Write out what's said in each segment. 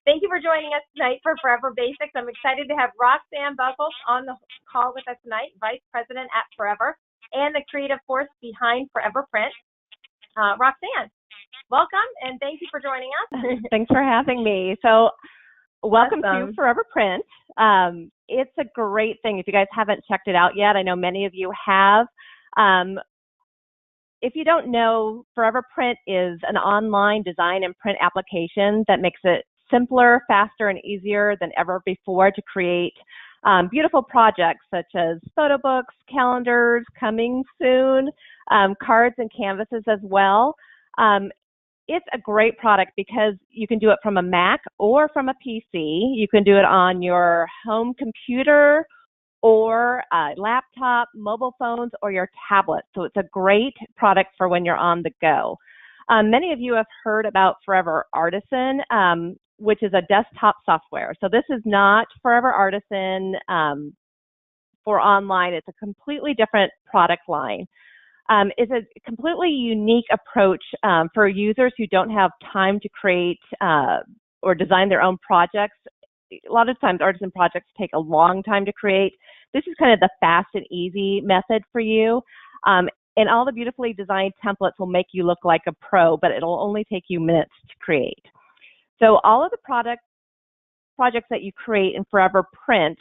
Thank you for joining us tonight for Forever Basics. I'm excited to have Roxanne Buchholz on the call with us tonight, Vice President at Forever and the creative force behind Forever Print. Roxanne, welcome, and thank you for joining us. Thanks for having me. So welcome Awesome. to Forever Print. It's a great thing. If you guys haven't checked it out yet, I know many of you have. If you don't know, Forever Print is an online design and print application that makes it simpler, faster, and easier than ever before to create beautiful projects such as photo books, calendars, coming soon, cards and canvases as well. It's a great product because you can do it from a Mac or from a PC. You can do it on your home computer or laptop, mobile phones, or your tablet. So it's a great product for when you're on the go. Many of you have heard about Forever Artisan, which is a desktop software. So this is not Forever Artisan for online. It's a completely different product line. It's a completely unique approach for users who don't have time to create or design their own projects. A lot of times artisan projects take a long time to create. This is kind of the fast and easy method for you. And all the beautifully designed templates will make you look like a pro, but it'll only take you minutes to create. So all of the projects that you create in Forever Print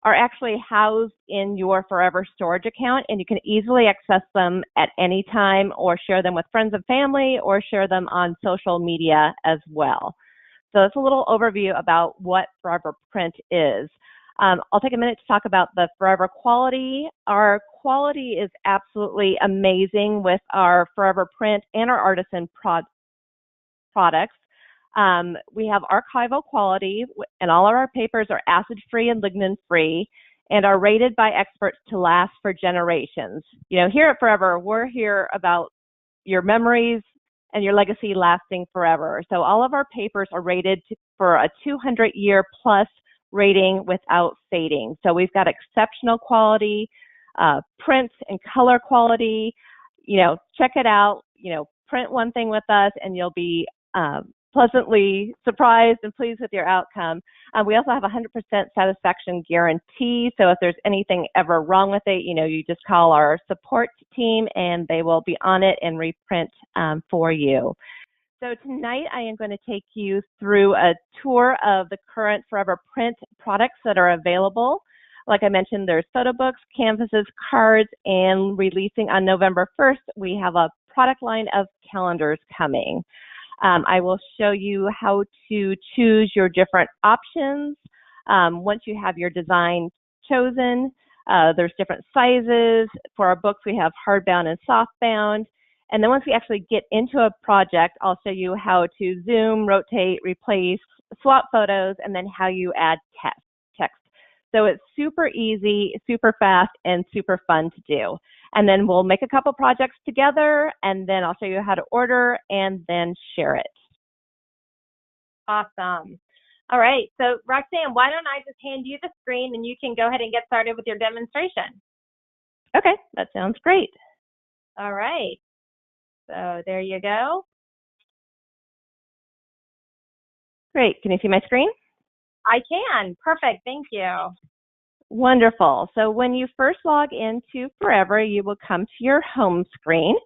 are actually housed in your Forever storage account, and you can easily access them at any time or share them with friends and family or share them on social media as well. So that's a little overview about what Forever Print is. I'll take a minute to talk about the Forever quality. Our quality is absolutely amazing with our Forever Print and our Artisan products. We have archival quality, and all of our papers are acid-free and lignin-free and are rated by experts to last for generations. You know, here at Forever, we're here about your memories and your legacy lasting forever. So all of our papers are rated for a 200-year plus rating without fading. So we've got exceptional quality, print and color quality. You know, check it out. You know, print one thing with us and you'll be pleasantly surprised and pleased with your outcome. We also have a 100% satisfaction guarantee. So if there's anything ever wrong with it, you know, you just call our support team and they will be on it and reprint for you. So tonight I am going to take you through a tour of the current Forever Print products that are available. Like I mentioned, there's photo books, canvases, cards, and releasing on November 1st, we have a product line of calendars coming. I will show you how to choose your different options. Once you have your design chosen, there's different sizes. For our books, we have hardbound and softbound. And then once we actually get into a project, I'll show you how to zoom, rotate, replace, swap photos, and then how you add text. So it's super easy, super fast, and super fun to do. And then we'll make a couple projects together, and then I'll show you how to order and then share it. Awesome. All right. So Roxanne, why don't I just hand you the screen and you can go ahead and get started with your demonstration. Okay, that sounds great. All right. So there you go. Great. Can you see my screen? I can. Perfect. Thank you. Wonderful. So when you first log into Forever, you will come to your home screen.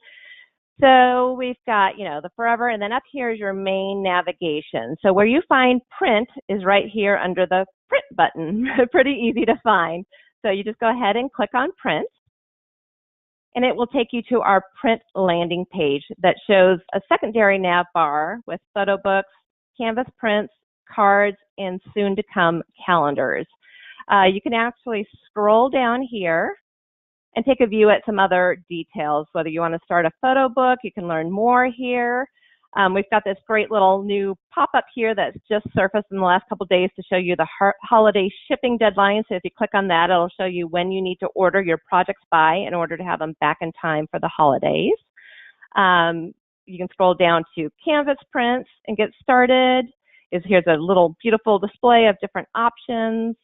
So we've got, you know, the Forever, and then up here is your main navigation. So where you find print is right here under the print button. Pretty easy to find. So you just go ahead and click on print, and it will take you to our print landing page that shows a secondary nav bar with photo books, canvas prints, cards, and soon to come calendars. You can actually scroll down here and take a view at some other details, whether you want to start a photo book, you can learn more here. We've got this great little new pop-up here that's just surfaced in the last couple of days to show you the holiday shipping deadline. So if you click on that, it'll show you when you need to order your projects by in order to have them back in time for the holidays. You can scroll down to canvas prints and get started. Here's a little beautiful display of different options,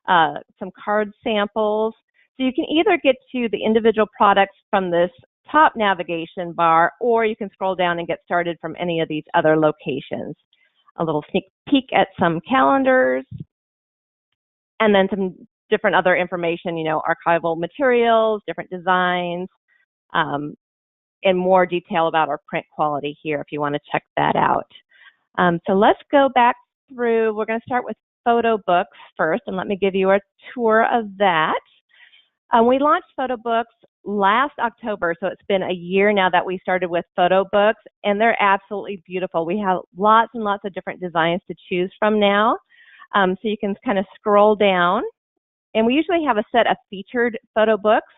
some card samples. So you can either get to the individual products from this top navigation bar, or you can scroll down and get started from any of these other locations. a little sneak peek at some calendars, and then some different other information, archival materials, different designs, and more detail about our print quality here if you want to check that out. So let's go back through. We're going to start with photo books first, and let me give you a tour of that. We launched photo books last October, so it's been a year now that we started with photo books, and they're absolutely beautiful. We have lots and lots of different designs to choose from now. So you can kind of scroll down, and we usually have a set of featured photo books.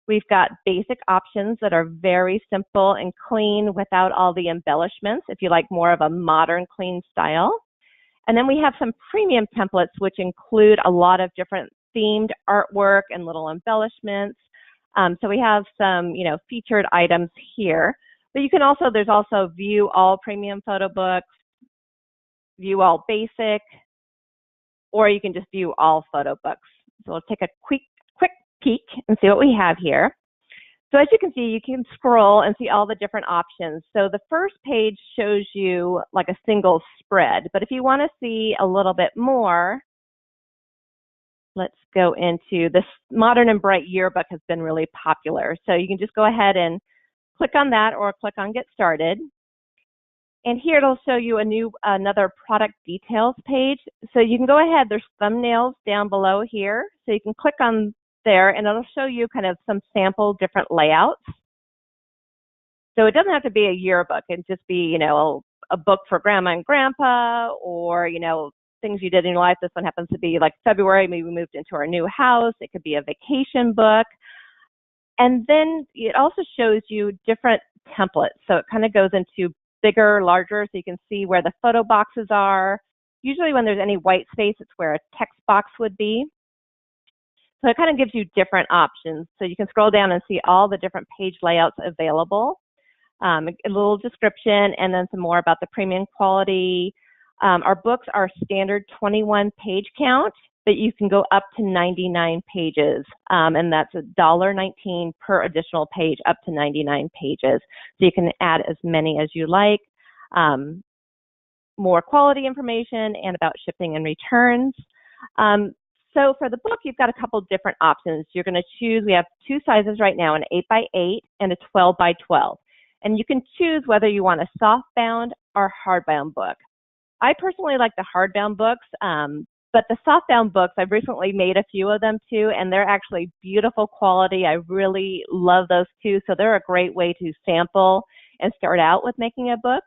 We've got basic options that are very simple and clean without all the embellishments, if you like more of a modern, clean style. And then we have some premium templates, which include a lot of different themed artwork and little embellishments. So we have some, featured items here. But you can also, there's also view all premium photo books, view all basic, or you can just view all photo books. So we'll take a quick peek and see what we have here. So as you can see, you can scroll and see all the different options. So the first page shows you like a single spread, but if you want to see a little bit more, let's go into this. Modern and Bright Yearbook has been really popular. So you can just go ahead and click on that or click on Get Started. And here it'll show you another product details page. So you can go ahead, there's thumbnails down below here. So you can click on there and it'll show you kind of some sample different layouts. So it doesn't have to be a yearbook. It can just be, a book for grandma and grandpa, or, things you did in your life. This one happens to be like February, maybe we moved into our new house. It could be a vacation book. And then it also shows you different templates. So it kind of goes into bigger, larger, so you can see where the photo boxes are. Usually when there's any white space, it's where a text box would be. So it kind of gives you different options. So you can scroll down and see all the different page layouts available, a little description, and then some more about the premium quality. Our books are standard 21 page count, but you can go up to 99 pages, and that's $1.19 per additional page, up to 99 pages. So you can add as many as you like, more quality information, and about shipping and returns. So for the book, you've got a couple different options. You're going to choose, we have two sizes right now, an 8x8 and a 12x12. And you can choose whether you want a softbound or hardbound book. I personally like the hardbound books, but the softbound books, I've recently made a few of them too, and they're actually beautiful quality. I really love those too. So they're a great way to sample and start out with making a book.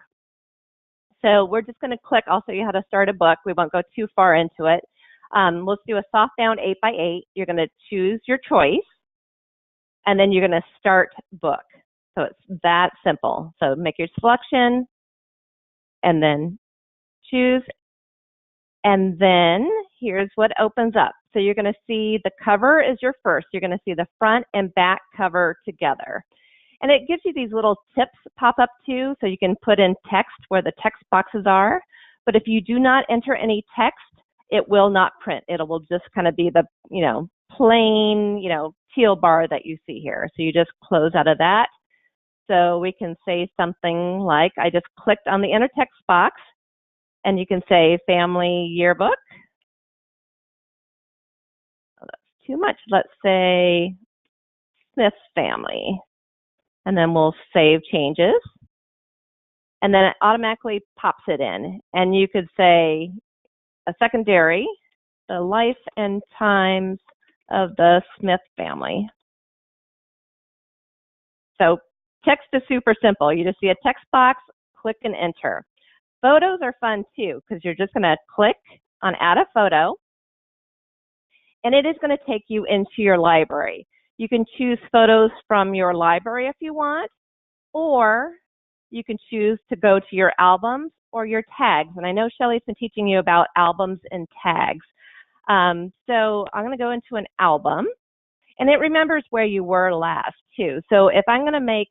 So we're just going to click, I'll show you how to start a book. We won't go too far into it. Let's do a softbound 8x8. You're going to choose your choice, and then you're going to start book. So it's that simple. So make your selection, and then choose, and then here's what opens up. So you're going to see the cover is your first. You're going to see the front and back cover together. And it gives you these little tips pop up too, so you can put in text where the text boxes are. But if you do not enter any text, it will not print. It will just kind of be the, plain, teal bar that you see here. So you just close out of that. So we can say something like, I just clicked on the enter text box, and you can say family yearbook. Oh, that's too much. Let's say Smith family. And then we'll save changes. And then it automatically pops it in. And you could say a secondary, the life and times of the Smith family. So text is super simple. You just see a text box, click and enter. Photos are fun too, because you're just going to click on add a photo, and it is going to take you into your library. You can choose photos from your library if you want, or you can choose to go to your albums or your tags. And I know Shelly's been teaching you about albums and tags. So I'm going to go into an album, and it remembers where you were last too. So if I'm going to make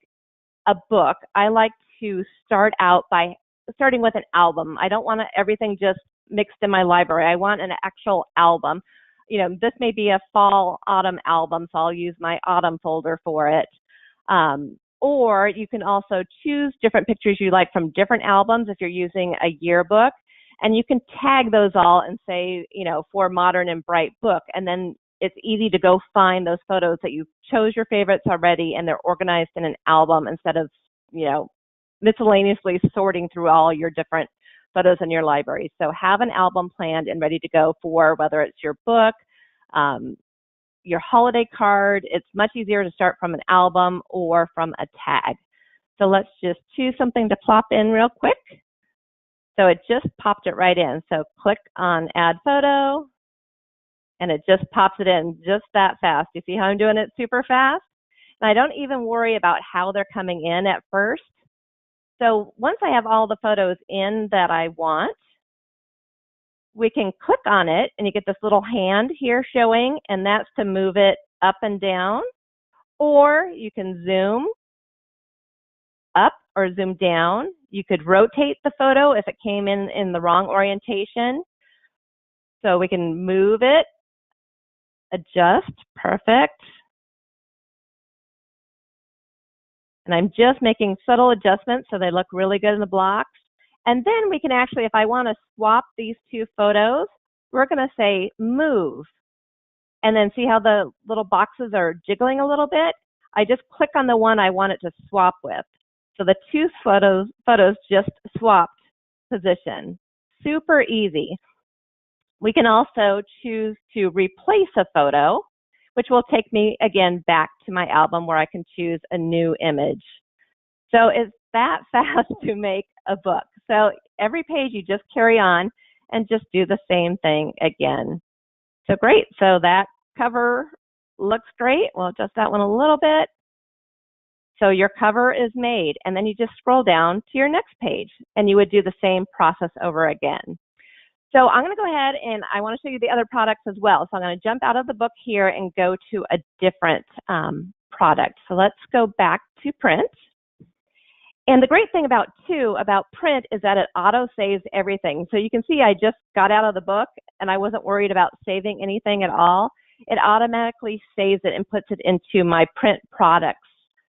a book, I like to start out by starting with an album. I don't want everything just mixed in my library. I want an actual album. This may be a fall autumn album, so I'll use my autumn folder for it. Or you can also choose different pictures you like from different albums if you're using a yearbook. And you can tag those all and say, for Modern and Bright book. And then it's easy to go find those photos that you chose your favorites already, and they're organized in an album instead of, miscellaneously sorting through all your different photos in your library. So have an album planned and ready to go for whether it's your book, your holiday card. It's much easier to start from an album or from a tag. So let's just choose something to plop in real quick. So it just popped it right in. So click on Add Photo, and it just pops it in just that fast. You see how I'm doing it super fast? And I don't even worry about how they're coming in at first. So once I have all the photos in that I want, we can click on it, and you get this little hand here showing, and that's to move it up and down. Or you can zoom up or zoom down. You could rotate the photo if it came in the wrong orientation. So we can move it, adjust, perfect. And I'm just making subtle adjustments so they look really good in the blocks. And then we can actually, if I want to swap these two photos, we're going to say move. And then see how the little boxes are jiggling a little bit? I just click on the one I want it to swap with. So the two photos just swapped position. Super easy. We can also choose to replace a photo, which will take me again back to my album where I can choose a new image. So it's that fast to make a book. So every page you just carry on and just do the same thing again. So great. So that cover looks great. We'll adjust that one a little bit. So your cover is made, and then you just scroll down to your next page, and you would do the same process over again. So I'm going to go ahead, and I want to show you the other products as well. So I'm going to jump out of the book here and go to a different product. So let's go back to print. And the great thing about print is that it auto saves everything. So you can see I just got out of the book and I wasn't worried about saving anything at all. It automatically saves it and puts it into my print products.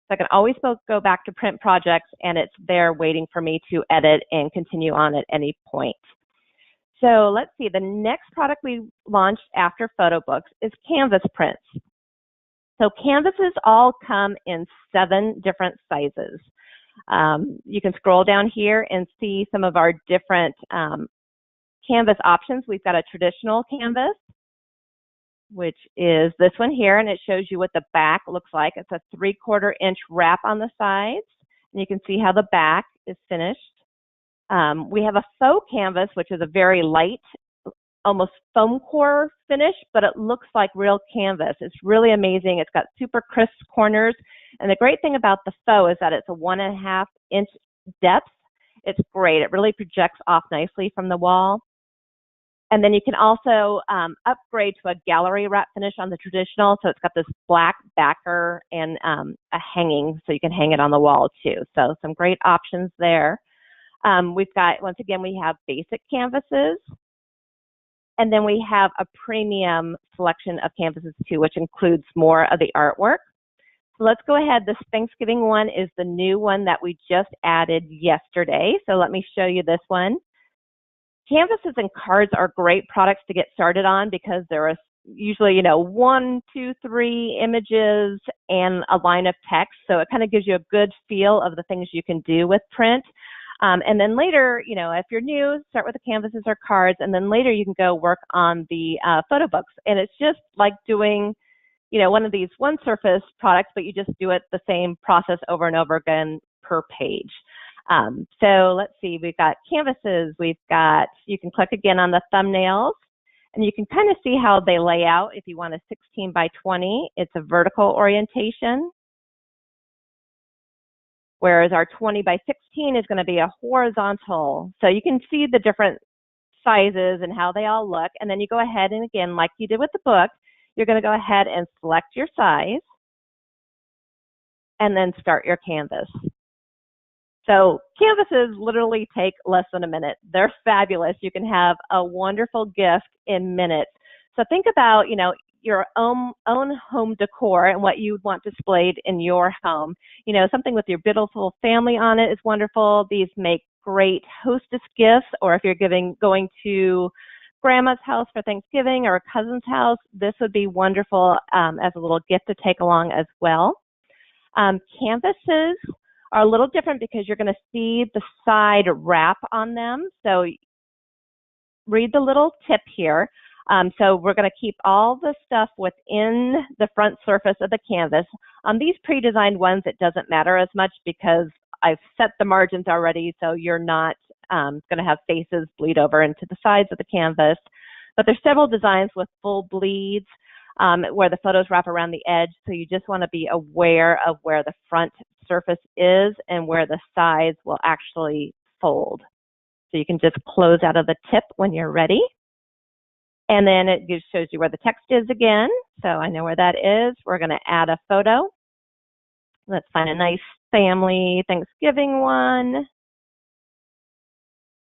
So I can always go back to print projects, and it's there waiting for me to edit and continue on at any point. So let's see, the next product we launched after photo books is canvas prints. So canvases all come in 7 different sizes. You can scroll down here and see some of our different canvas options. We've got a traditional canvas, which is this one here, and it shows you what the back looks like. It's a 3/4 inch wrap on the sides, and you can see how the back is finished. We have a faux canvas, which is a very light, almost foam core finish, but it looks like real canvas. It's really amazing. It's got super crisp corners, and the great thing about the faux is that it's a 1.5 inch depth. It's great. It really projects off nicely from the wall. And then you can also upgrade to a gallery wrap finish on the traditional. So it's got this black backer and a hanging, so you can hang it on the wall too. So some great options there. We've got, once again, we have basic canvases. And then we have a premium selection of canvases too, which includes more of the artwork. So let's go ahead. This Thanksgiving one is the new one that we just added yesterday. So let me show you this one. Canvases and cards are great products to get started on because there are usually, 1, 2, 3 images and a line of text. So it kind of gives you a good feel of the things you can do with print. And then later, if you're new, start with the canvases or cards, and then later you can go work on the photo books. And it's just like doing, one of these one surface products, but you just do it the same process over and over again per page. So let's see, we've got canvases, you can click again on the thumbnails, and you can kind of see how they lay out. If you want a 16 by 20, it's a vertical orientation. Whereas our 20 by 16 is going to be a horizontal. So you can see the different sizes and how they all look. And then you go ahead and, again, like you did with the book, you're going to go ahead and select your size and then start your canvas. So canvases literally take less than a minute. They're fabulous. You can have a wonderful gift in minutes. So think about, your own home decor and what you want displayed in your home. Something with your beautiful family on it is wonderful. These make great hostess gifts, or if you're going to grandma's house for Thanksgiving or a cousin's house, this would be wonderful as a little gift to take along as well. Canvases are a little different because you're going to see the side wrap on them. So read the little tip here. So we're going to keep all the stuff within the front surface of the canvas. On these pre-designed ones, it doesn't matter as much because I've set the margins already, so you're not going to have faces bleed over into the sides of the canvas. But there's several designs with full bleeds where the photos wrap around the edge, so you just want to be aware of where the front surface is and where the sides will actually fold. So you can just close out of the tip when you're ready. And then it just shows you where the text is again. So I know where that is. We're going to add a photo. Let's find a nice family Thanksgiving one.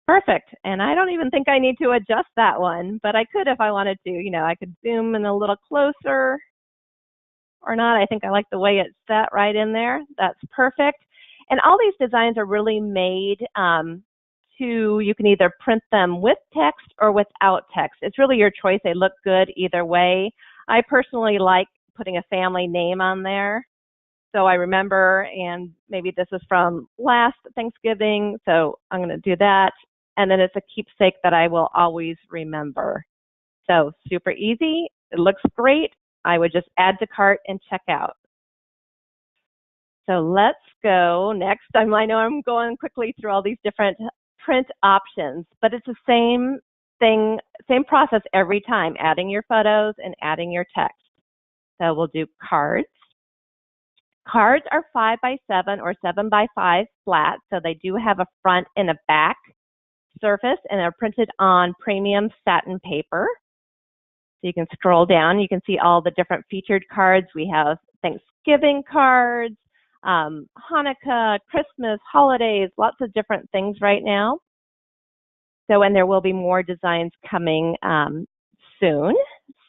Perfect. And I don't even think I need to adjust that one, but I could if I wanted to. You know, I could zoom in a little closer or not. I think I like the way it's set right in there. That's perfect. And all these designs are really made you can either print them with text or without text. It's really your choice. They look good either way. I personally like putting a family name on there. So I remember, and maybe this is from last Thanksgiving, so I'm going to do that. And then it's a keepsake that I will always remember. So super easy. It looks great. I would just add to cart and check out. So let's go next. I know I'm going quickly through all these different print options, but it's the same thing, same process every time, adding your photos and adding your text. So we'll do cards. Cards are 5x7 or 7x5 flat, so they do have a front and a back surface, and they're printed on premium satin paper. So you can scroll down, you can see all the different featured cards. We have Thanksgiving cards, Hanukkah, Christmas, holidays, lots of different things right now. So, and there will be more designs coming soon.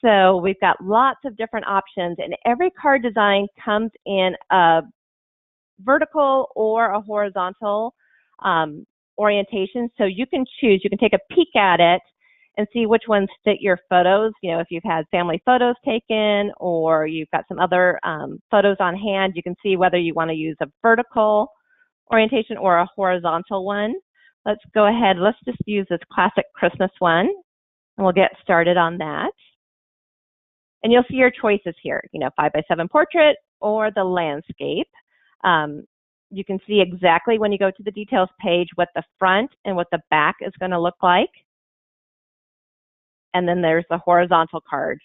So we've got lots of different options, and every card design comes in a vertical or a horizontal orientation. So you can choose, you can take a peek at it and see which ones fit your photos. You know, if you've had family photos taken or you've got some other photos on hand, you can see whether you want to use a vertical orientation or a horizontal one. Let's go ahead. Let's just use this classic Christmas one, and we'll get started on that. And you'll see your choices here, you know, 5x7 portrait or the landscape. You can see exactly when you go to the details page what the front and what the back is going to look like. And then there's the horizontal card,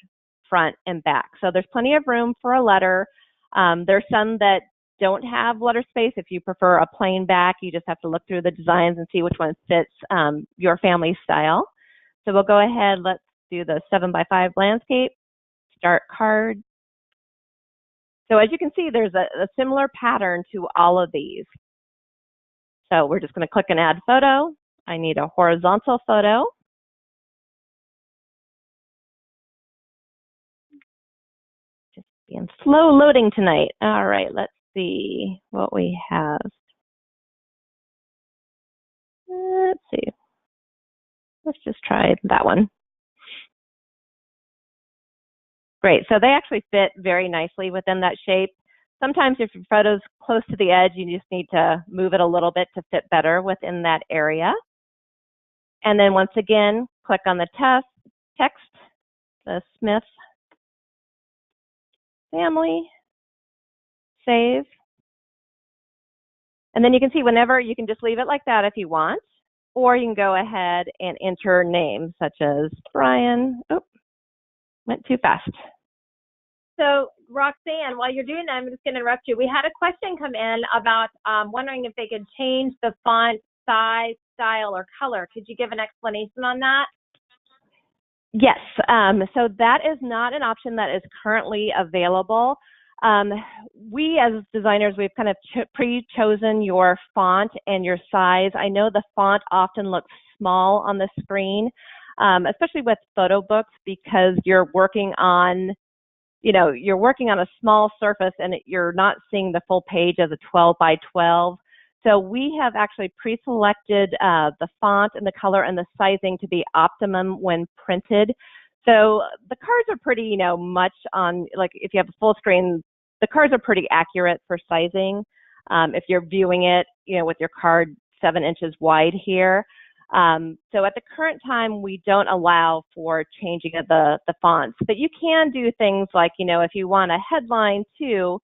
front and back. So there's plenty of room for a letter. There's some that don't have letter space. If you prefer a plain back, you just have to look through the designs and see which one fits your family style. So we'll go ahead, let's do the 7x5 landscape, start card. So as you can see, there's a similar pattern to all of these. So we're just going to click and add photo. I need a horizontal photo. Just being slow loading tonight. All right, let's see what we have. Let's see. Let's just try that one. Great, so they actually fit very nicely within that shape. Sometimes if your photo's close to the edge, you just need to move it a little bit to fit better within that area. And then once again, click on the text, the Smith family, save. And then you can see whenever, you can just leave it like that if you want, or you can go ahead and enter names such as Brian. Oh, went too fast. So Roxanne, while you're doing that, I'm just going to interrupt you. We had a question come in about wondering if they could change the font size, style, or color. Could you give an explanation on that? Yes. So that is not an option that is currently available. We as designers, we've kind of pre-chosen your font and your size. I know the font often looks small on the screen, especially with photo books, because you're working on a small surface and you're not seeing the full page as a 12 by 12. So we have actually pre-selected the font and the color and the sizing to be optimum when printed. So the cards are pretty, much on, like if you have a full screen, the cards are pretty accurate for sizing. If you're viewing it, with your card 7 inches wide here. So at the current time, we don't allow for changing of the fonts, but you can do things like, if you want a headline too,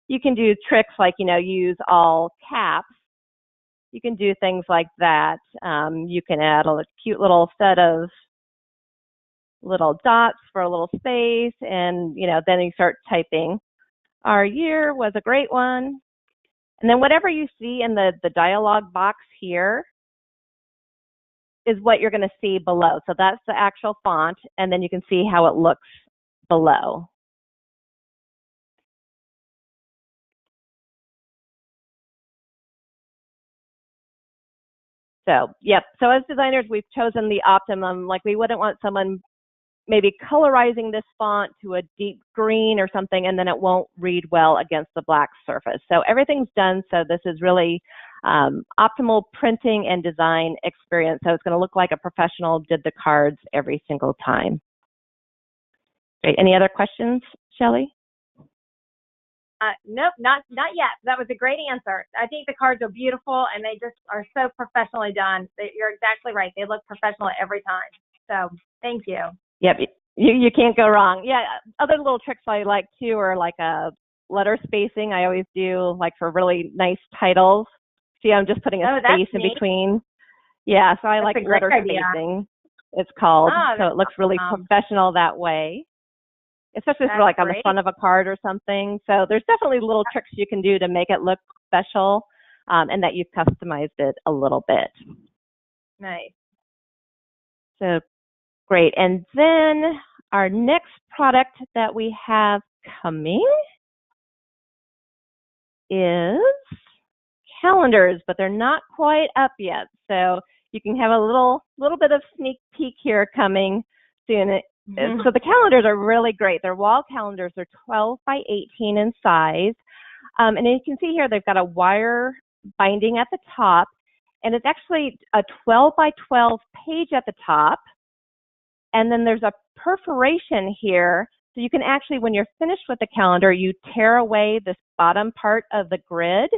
you can do tricks like, use all caps. You can do things like that. You can add a cute little set of little dots for a little space, and then you start typing. Our year was a great one. And then whatever you see in the dialog box here is what you're going to see below. So that's the actual font, and then you can see how it looks below. So, yep. So as designers, we've chosen the optimum. Like, we wouldn't want someone maybe colorizing this font to a deep green or something, and then it won't read well against the black surface. So everything's done. So this is really optimal printing and design experience. So it's going to look like a professional did the cards every single time. Great. Any other questions, Shelley? Nope, not yet. That was a great answer. I think the cards are beautiful, and they just are so professionally done. You're exactly right. They look professional every time. So thank you. Yep, you can't go wrong. Yeah, other little tricks I like too are like a letter spacing. I always do like for really nice titles. See, I'm just putting a space in between. Yeah, so I like letter spacing. It's called, so it looks really professional that way. Especially for like on the front of a card or something. So there's definitely little tricks you can do to make it look special, and that you've customized it a little bit. Nice. So great. And then our next product that we have coming is calendars, but they're not quite up yet. So you can have a little bit of sneak peek here coming soon. Mm-hmm. So the calendars are really great. They're wall calendars. They're 12 by 18 in size. And you can see here they've got a wire binding at the top. And it's actually a 12 by 12 page at the top. And then there's a perforation here. So you can actually, when you're finished with the calendar, you tear away this bottom part of the grid.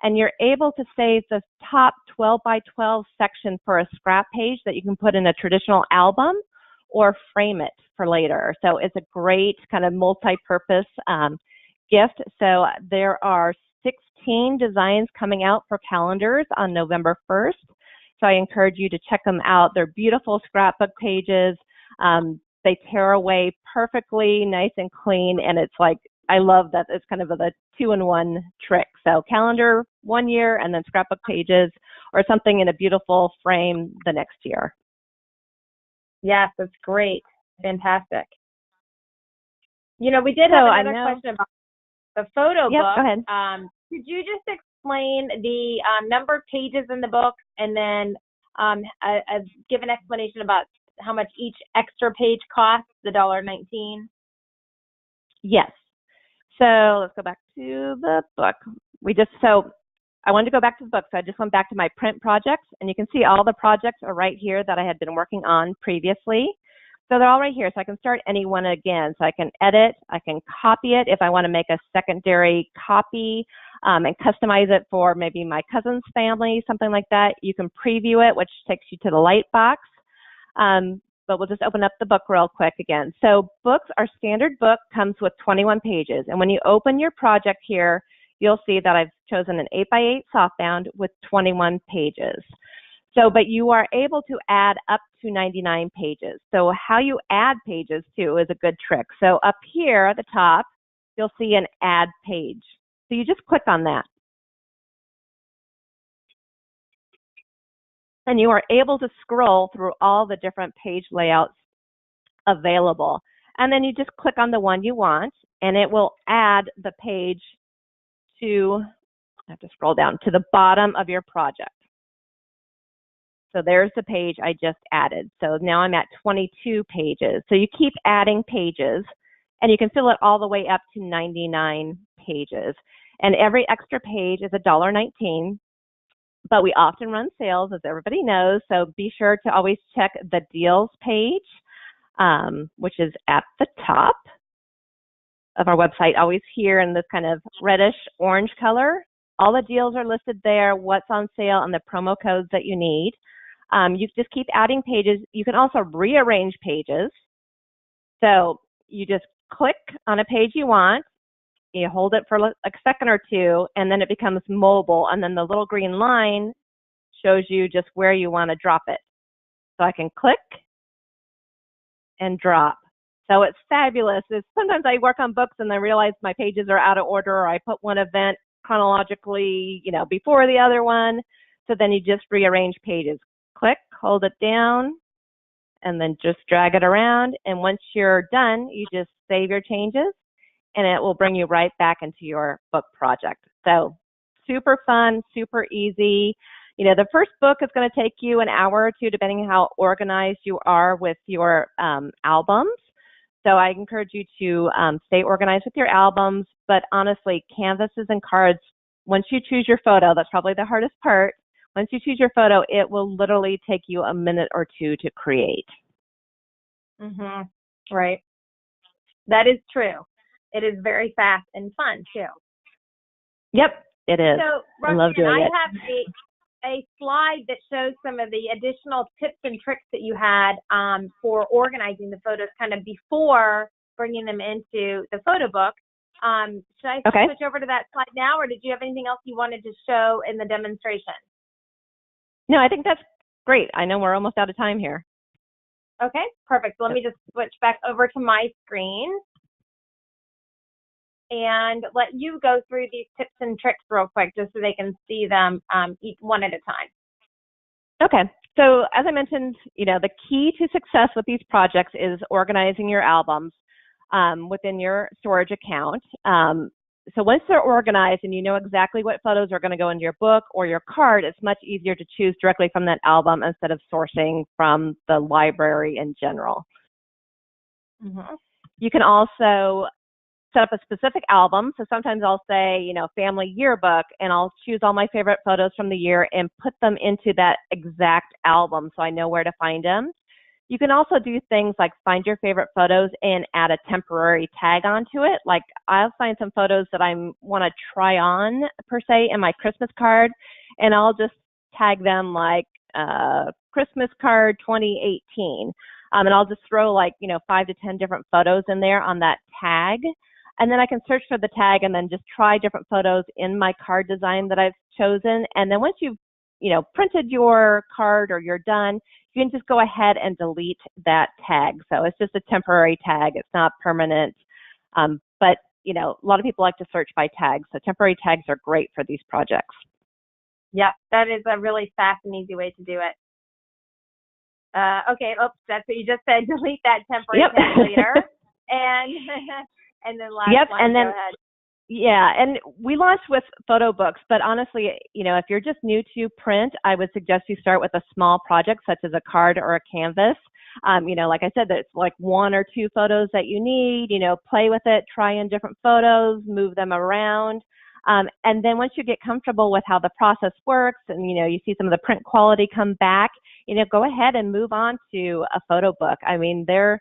And you're able to save the top 12 by 12 section for a scrap page that you can put in a traditional album or frame it for later. So it's a great kind of multi-purpose gift. So there are 16 designs coming out for calendars on November 1st. So I encourage you to check them out. They're beautiful scrapbook pages. They tear away perfectly, nice and clean. And it's like, I love that it's kind of a 2-in-1 trick. So calendar 1 year, and then scrapbook pages or something in a beautiful frame the next year. Yes, that's great. Fantastic. We did have another question about the photo book. Go ahead. Could you just explain the number of pages in the book, and then give an explanation about how much each extra page costs, the $1.19? Yes. So let's go back to the book. I wanted to go back to the book, so I just went back to my print projects, and you can see all the projects are right here that I had been working on previously. So they're all right here, so I can start any one again. So I can edit, I can copy it if I want to make a secondary copy, and customize it for maybe my cousin's family, something like that. You can preview it, which takes you to the light box. But we'll just open up the book real quick again. So our standard book comes with 21 pages. And when you open your project here, you'll see that I've chosen an 8x8 softbound with 21 pages. So, but you are able to add up to 99 pages. So how you add pages too is a good trick. So up here at the top, you'll see an add page. So you just click on that. And you are able to scroll through all the different page layouts available. And then you just click on the one you want, and it will add the page to, I have to scroll down, to the bottom of your project. So there's the page I just added. So now I'm at 22 pages. So you keep adding pages, and you can fill it all the way up to 99 pages. And every extra page is $1.19. but we often run sales, as everybody knows, so be sure to always check the deals page, which is at the top of our website, always here in this kind of reddish orange color. All the deals are listed there, what's on sale, and the promo codes that you need. You just keep adding pages. You can also rearrange pages. So you just click on a page you want, you hold it for a second or two, and then it becomes mobile, and then the little green line shows you just where you want to drop it. So I can click and drop. So it's fabulous. Sometimes I work on books and I realize my pages are out of order, or I put one event chronologically, before the other one. So then you just rearrange pages. Click, hold it down, and then just drag it around. And once you're done, you just save your changes, and it will bring you right back into your book project. So super fun, super easy. The first book is going to take you an hour or two, depending on how organized you are with your albums. So I encourage you to stay organized with your albums. But honestly, canvases and cards, once you choose your photo, that's probably the hardest part. Once you choose your photo, it will literally take you a minute or two to create. Right. That is true. It is very fast and fun, too. Yep, it is. So, I love doing it. I have a slide that shows some of the additional tips and tricks that you had for organizing the photos kind of before bringing them into the photo book. Should I switch over to that slide now, or did you have anything else you wanted to show in the demonstration? No, I think that's great. I know we're almost out of time here. Okay, perfect. Let me just switch back over to my screen and let you go through these tips and tricks real quick just so they can see them each one at a time. Okay. So as I mentioned, the key to success with these projects is organizing your albums within your storage account. So once they're organized and you know exactly what photos are going to go into your book or your card, it's much easier to choose directly from that album instead of sourcing from the library in general. You can also set up a specific album. So sometimes I'll say, family yearbook, and I'll choose all my favorite photos from the year and put them into that exact album so I know where to find them. You can also do things like find your favorite photos and add a temporary tag onto it. Like I'll find some photos that I want to try on, per se, in my Christmas card, and I'll just tag them like Christmas card 2018. And I'll just throw 5 to 10 different photos in there on that tag. And then I can search for the tag and then just try different photos in my card design that I've chosen. And then once you've printed your card or you're done, you can just go ahead and delete that tag. So it's just a temporary tag. It's not permanent. But, a lot of people like to search by tags. So temporary tags are great for these projects. Yeah, that is a really fast and easy way to do it. Okay, oops, that's what you just said. Delete that temporary tag later. And then last one, go ahead. Yeah, and we launched with photo books, but honestly, if you're just new to print, I would suggest you start with a small project such as a card or a canvas. Like I said, it's like 1 or 2 photos that you need, play with it, try in different photos, move them around. And then once you get comfortable with how the process works and, you see some of the print quality come back, go ahead and move on to a photo book. I mean, they're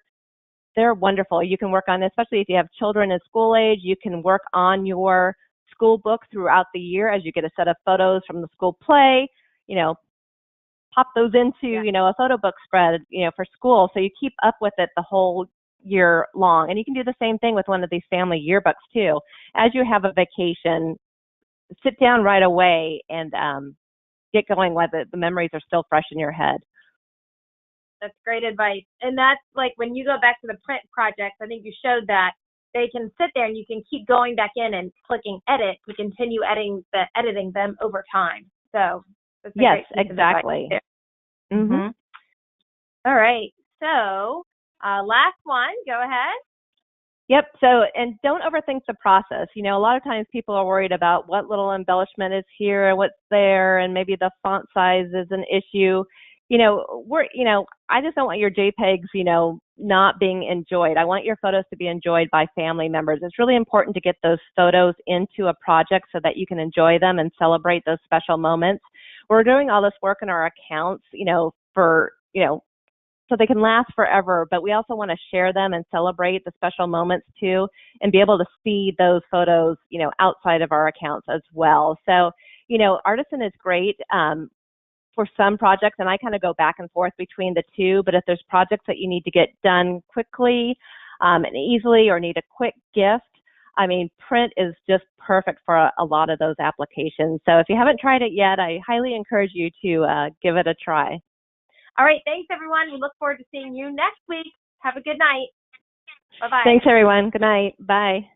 wonderful. You can work on, especially if you have children in school age, you can work on your school book throughout the year as you get a set of photos from the school play, pop those into, a photo book spread, for school. So you keep up with it the whole year long. And you can do the same thing with one of these family yearbooks too. As you have a vacation, sit down right away and get going while the memories are still fresh in your head. That's great advice. And that's like when you go back to the print projects, I think you showed that they can sit there and you can keep going back in and clicking edit to continue editing them over time. So that's a yes, great exactly. All right. So last one, go ahead. Yep. So, and don't overthink the process. A lot of times people are worried about what little embellishment is here and what's there, and maybe the font size is an issue. I just don't want your JPEGs, not being enjoyed. I want your photos to be enjoyed by family members. It's really important to get those photos into a project so that you can enjoy them and celebrate those special moments. we're doing all this work in our accounts, for, so they can last forever, but we also want to share them and celebrate the special moments too, and be able to see those photos, outside of our accounts as well. So, Artisan is great for some projects, and I kind of go back and forth between the two, but if there's projects that you need to get done quickly and easily, or need a quick gift, print is just perfect for a lot of those applications. So if you haven't tried it yet, I highly encourage you to give it a try. All right. Thanks, everyone. We look forward to seeing you next week. Have a good night. Bye-bye. Thanks, everyone. Good night. Bye.